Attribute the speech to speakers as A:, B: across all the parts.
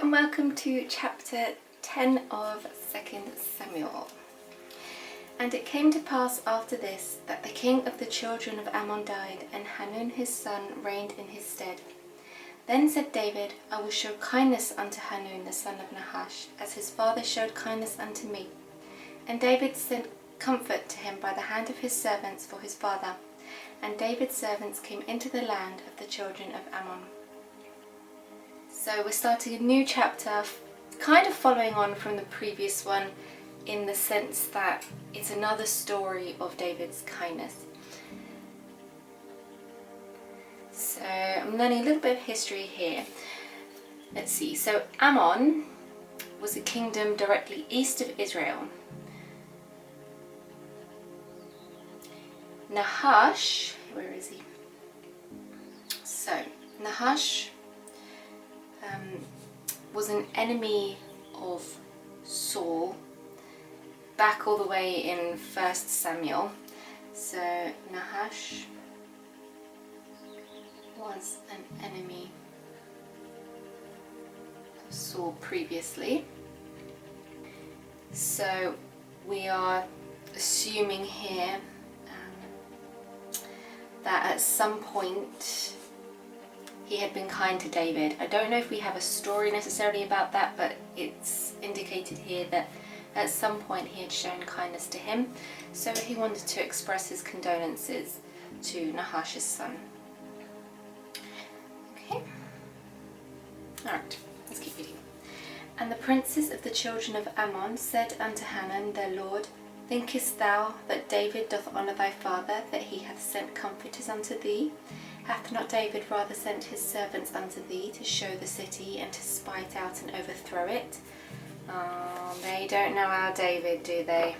A: and welcome to chapter 10 of 2 Samuel. And it came to pass after this that the king of the children of Ammon died, and Hanun his son reigned in his stead. Then said David, I will show kindness unto Hanun the son of Nahash, as his father showed kindness unto me. And David sent comfort to him by the hand of his servants for his father. And David's servants came into the land of the children of Ammon. So we're starting a new chapter, kind of following on from the previous one, in the sense that it's another story of David's kindness. So I'm learning a little bit of history here. Let's see. So Ammon was a kingdom directly east of Israel. Nahash, where is he? So Nahash was an enemy of Saul back all the way in 1 Samuel. So Nahash was an enemy of Saul previously. So we are assuming here that at some point he had been kind to David. I don't know if we have a story necessarily about that, but it's indicated here that at some point he had shown kindness to him, so he wanted to express his condolences to Nahash's son. Okay. Alright, let's keep reading. And the princes of the children of Ammon said unto Hanun their lord, Thinkest thou that David doth honour thy father, that he hath sent comforters unto thee? Hath not David rather sent his servants unto thee to show the city and to spy it out and overthrow it? Oh, they don't know our David, do they?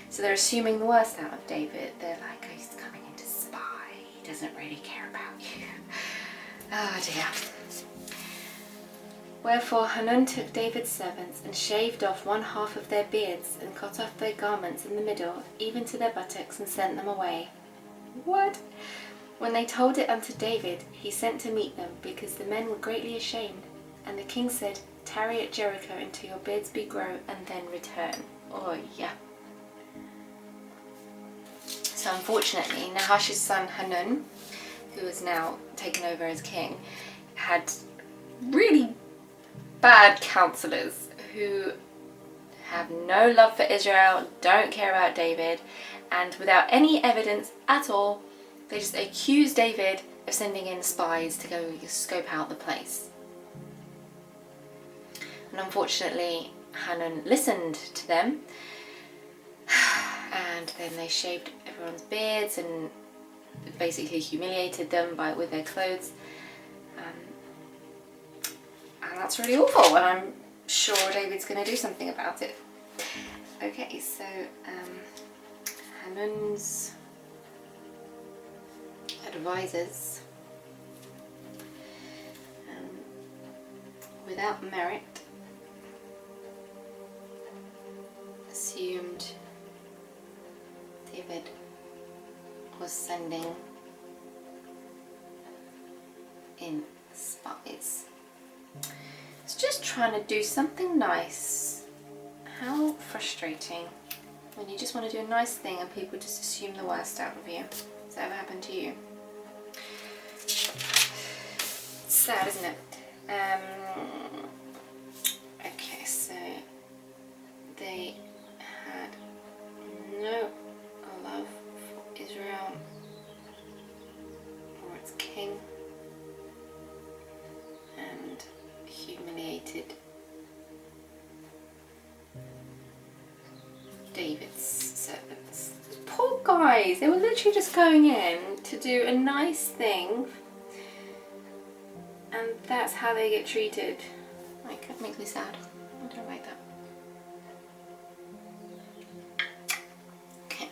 A: So they're assuming the worst out of David. They're like, oh, he's coming in to spy. He doesn't really care about you. Oh dear. Wherefore Hanun took David's servants and shaved off one half of their beards and cut off their garments in the middle, even to their buttocks, and sent them away. What? When they told it unto David, he sent to meet them, because the men were greatly ashamed. And the king said, Tarry at Jericho until your beards be grown, and then return. Oh yeah. So unfortunately, Nahash's son Hanun, who is now taken over as king, had really bad counselors who have no love for Israel, don't care about David, and without any evidence at all, they just accuse David of sending in spies to go scope out the place. And unfortunately, Hanun listened to them, and then they shaved everyone's beards and basically humiliated them with their clothes. And that's really awful, and I'm sure David's going to do something about it. Okay, so Hanun's advisors, without merit, assumed David was sending in spies. It's just trying to do something nice. How frustrating when you just want to do a nice thing and people just assume the worst out of you. Has that ever happened to you? It's sad, isn't it? Okay, so they had no love for Israel or its king, and humiliated David's servants. Poor guys, they were literally just going in to do a nice thing, and that's how they get treated. Like, that makes me sad. I don't like that. Okay.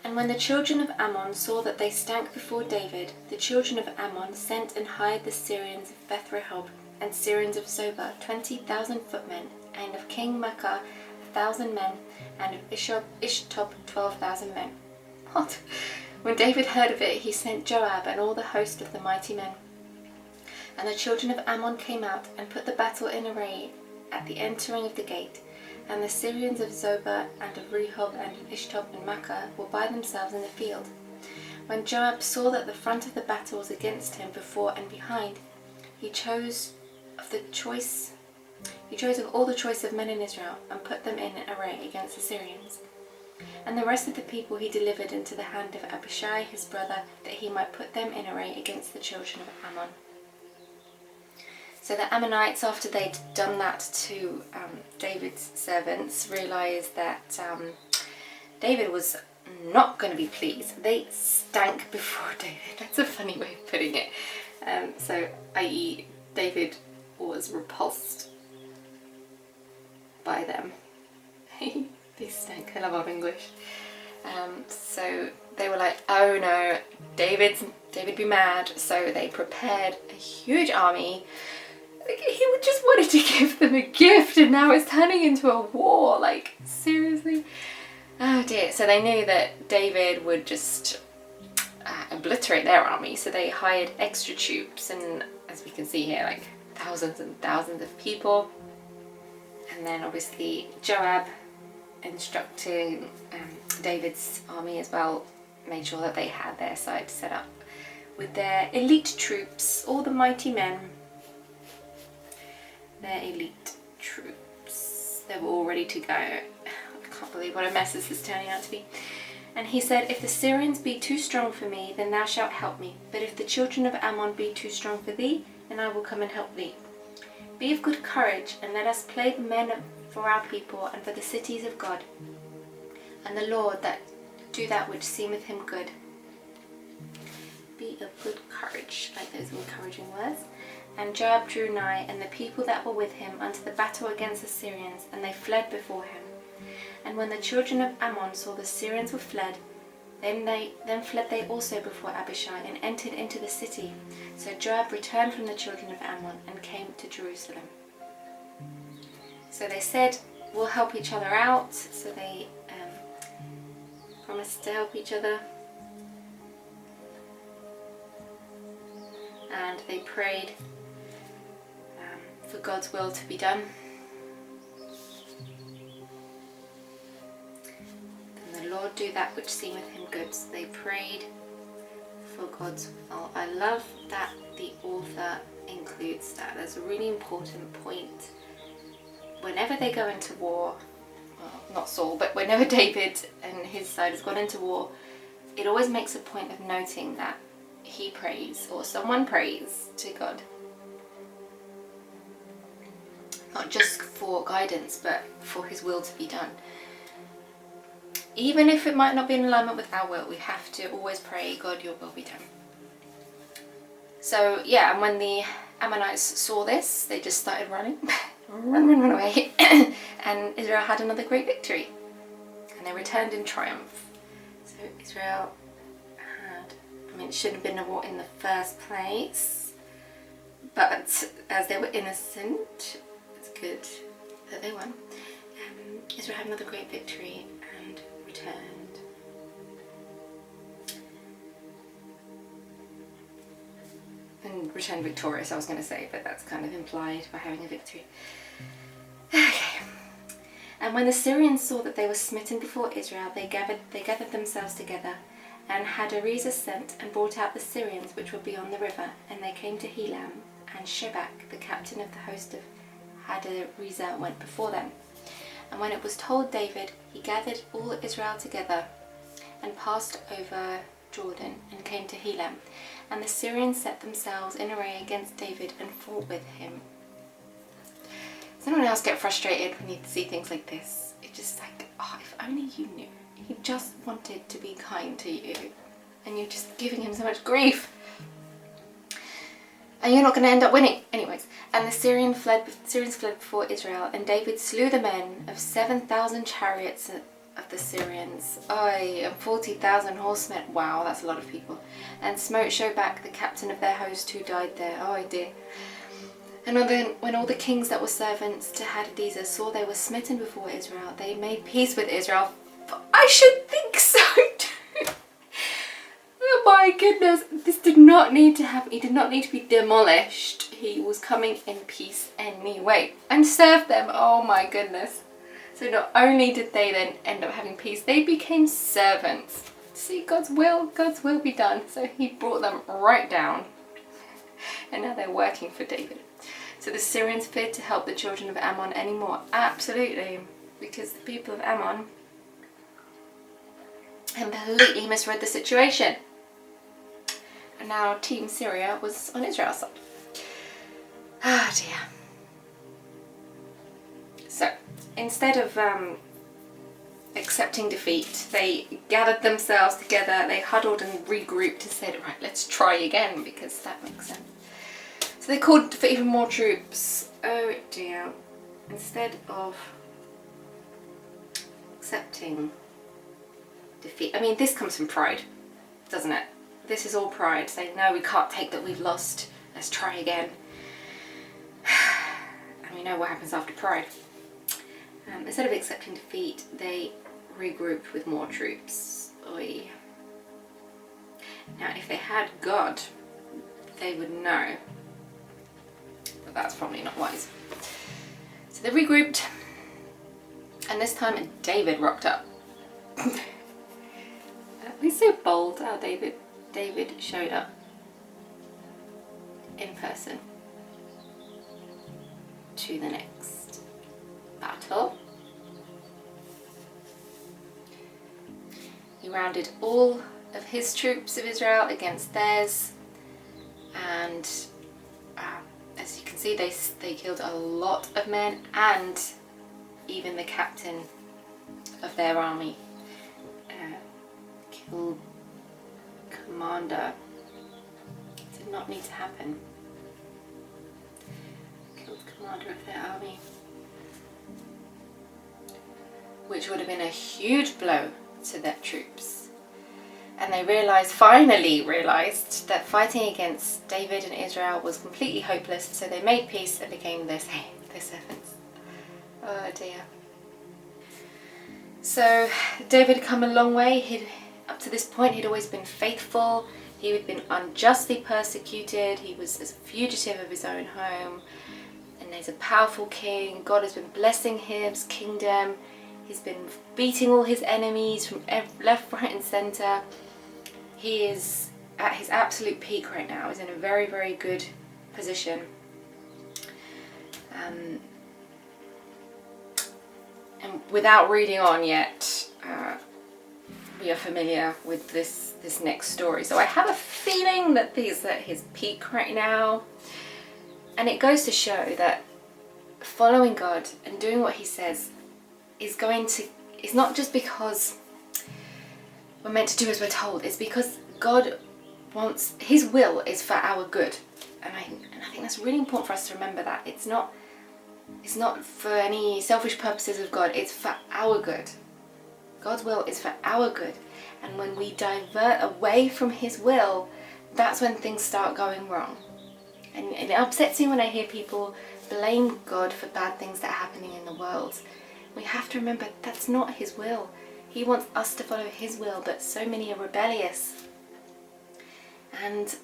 A: And when the children of Ammon saw that they stank before David, the children of Ammon sent and hired the Syrians of Beth-rehob and Syrians of Zobah 20,000 footmen, and of King Maacah 1,000 men, and of Ishtob 12,000 men. What? When David heard of it, he sent Joab and all the host of the mighty men. And the children of Ammon came out and put the battle in array at the entering of the gate. And the Syrians of Zobah and of Rehob and of Ishtob and Makkah were by themselves in the field. When Joab saw that the front of the battle was against him before and behind, he chose of all the choice of men in Israel and put them in array against the Syrians. And the rest of the people he delivered into the hand of Abishai his brother, that he might put them in array against the children of Ammon. So the Ammonites, after they'd done that to David's servants, realised that David was not going to be pleased. They stank before David. That's a funny way of putting it. So, i.e., David was repulsed by them. They stank. I love our English. So they were like, oh no, David be mad. So they prepared a huge army. He just wanted to give them a gift, and now it's turning into a war. Like, seriously? Oh dear. So they knew that David would just obliterate their army, so they hired extra troops, and as we can see here, like thousands and thousands of people. And then obviously Joab, instructing David's army as well, made sure that they had their side set up with their elite troops, all the mighty men. Their elite troops. They were all ready to go. I can't believe what a mess this is turning out to be. And he said, if the Syrians be too strong for me, then thou shalt help me. But if the children of Ammon be too strong for thee, then I will come and help thee. Be of good courage, and let us play the men for our people and for the cities of God, and the Lord that do that which seemeth him good. Be of good courage, like those encouraging words. And Joab drew nigh, and the people that were with him, unto the battle against the Syrians, and they fled before him. And when the children of Ammon saw the Syrians were fled, then fled they also before Abishai, and entered into the city. So Joab returned from the children of Ammon, and came to Jerusalem. So they said, we'll help each other out. So they promised to help each other. And they prayed for God's will to be done. And the Lord do that which seemeth him good. So they prayed for God's will. I love that the author includes that. That's a really important point. Whenever they go into war, well, not Saul, but whenever David and his side has gone into war, it always makes a point of noting that he prays, or someone prays to God. Not just for guidance, but for his will to be done. Even if it might not be in alignment with our will, we have to always pray, God, your will be done. So yeah, and when the Ammonites saw this, they just started running. run away. And Israel had another great victory. And they returned in triumph. So Israel had, it shouldn't have been a war in the first place. But as they were innocent, it's good that they won. Israel had another great victory and returned. And returned victorious, I was going to say, but that's kind of implied by having a victory. Okay. And when the Syrians saw that they were smitten before Israel, they gathered themselves together, and Hadarezer sent and brought out the Syrians which were beyond the river, and they came to Helam, and Shebach, the captain of the host of Hadarezer, went before them. And when it was told David, he gathered all Israel together, and passed over Jordan, and came to Helam. And the Syrians set themselves in array against David, and fought with him. Does anyone else get frustrated when you see things like this? It's just like, oh, if only you knew. He just wanted to be kind to you, and you're just giving him so much grief. And you're not going to end up winning. Anyways, and the Syrians fled before Israel, and David slew the men of 7,000 chariots of the Syrians, and 40,000 horsemen. Wow, that's a lot of people. And smote Shobach, the captain of their host, who died there. Oh dear. And when all the kings that were servants to Hadadezer saw they were smitten before Israel, they made peace with Israel. I should think so too. Oh my goodness, this did not need to happen. He did not need to be demolished. He was coming in peace anyway and served them. Oh my goodness. So not only did they then end up having peace, they became servants. See, God's will be done. So he brought them right down. And now they're working for David. So the Syrians feared to help the children of Ammon anymore. Absolutely. Because the people of Ammon completely misread the situation. And now Team Syria was on Israel's side. Ah dear. So, instead of accepting defeat, they gathered themselves together, they huddled and regrouped and said, right, let's try again, because that makes sense. So they called for even more troops. Oh dear. Instead of accepting defeat. I mean, this comes from pride, doesn't it? This is all pride, saying, no, we can't take that we've lost. Let's try again. And we know what happens after pride. Instead of accepting defeat, they regrouped with more troops. Oy. Now, if they had God, they would know. But that's probably not wise. So they regrouped, and this time David rocked up. He's so bold. Oh, David showed up in person to the next battle. He rounded all of his troops of Israel against theirs, and as you can see, they killed a lot of men, and even the captain of their army. Killed commander. Did not need to happen. Killed commander of their army, which would have been a huge blow to their troops. And they finally realized that fighting against David and Israel was completely hopeless, so they made peace and became their servants. Oh dear. So David had come a long way. Up to this point, he'd always been faithful. He had been unjustly persecuted. He was a fugitive of his own home. And he's a powerful king. God has been blessing his kingdom. He's been beating all his enemies from left, right and centre. He is at his absolute peak right now. He's in a very, very good position. And without reading on yet, we are familiar with this next story. So I have a feeling that he's at his peak right now. And it goes to show that following God and doing what he says is not just because we're meant to do as we're told. It's because God wants, his will is for our good. And I think that's really important for us to remember that. It's not for any selfish purposes of God. It's for our good. God's will is for our good. And when we divert away from his will, that's when things start going wrong. And it upsets me when I hear people blame God for bad things that are happening in the world. We have to remember that's not his will. He wants us to follow his will, but so many are rebellious. And,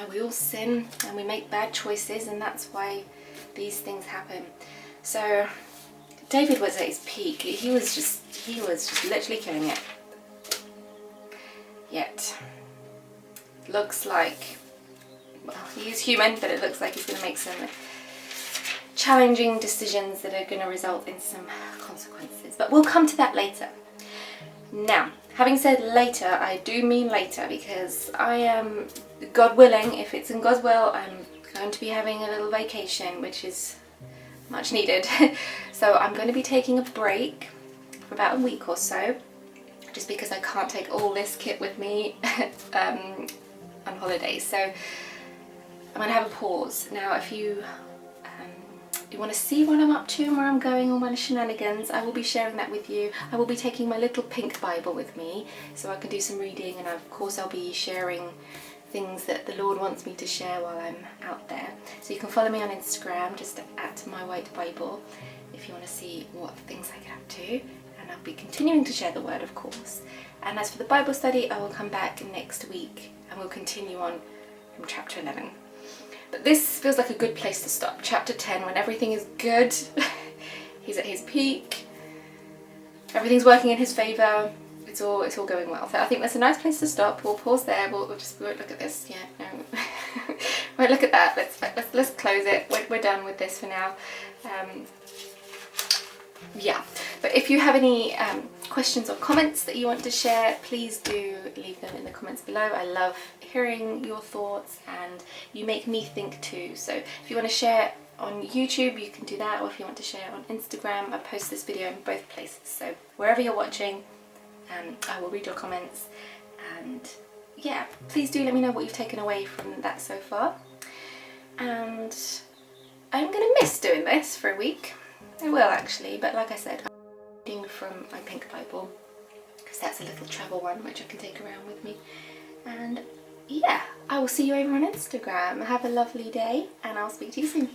A: we all sin and we make bad choices, and that's why these things happen. So David was at his peak. He was just literally killing it. Yet, looks like, well, he's human, but it looks like he's going to make some challenging decisions that are going to result in some consequences. But we'll come to that later. Now, having said later, I do mean later, because I am, God willing, if it's in God's will, I'm going to be having a little vacation, which is much needed. So I'm going to be taking a break for about a week or so, just because I can't take all this kit with me on holiday. So I'm going to have a pause. Now, if you want to see what I'm up to and where I'm going, all my shenanigans, I will be sharing that with you. I will be taking my little pink Bible with me so I can do some reading, and of course I'll be sharing things that the Lord wants me to share while I'm out there. So you can follow me on Instagram, just at My White Bible, if you want to see what things I get up to. And I'll be continuing to share the word, of course. And as for the Bible study, I will come back next week and we'll continue on from chapter 11. But this feels like a good place to stop. Chapter 10, when everything is good, he's at his peak, everything's working in his favour, it's all going well. So I think that's a nice place to stop. We'll pause there. We won't look at this. Yeah, no, won't look at that. Let's close it. We're done with this for now. Yeah, but if you have any questions or comments that you want to share, please do leave them in the comments below. I love hearing your thoughts, and you make me think too. So if you want to share on YouTube, you can do that, or if you want to share on Instagram, I post this video in both places. So wherever you're watching, I will read your comments, and yeah, please do let me know what you've taken away from that so far. And I'm gonna miss doing this for a week. I will actually, but like I said, I'm reading from my pink Bible, because that's a little travel one which I can take around with me. And yeah, I will see you over on Instagram. Have a lovely day, and I'll speak to you soon.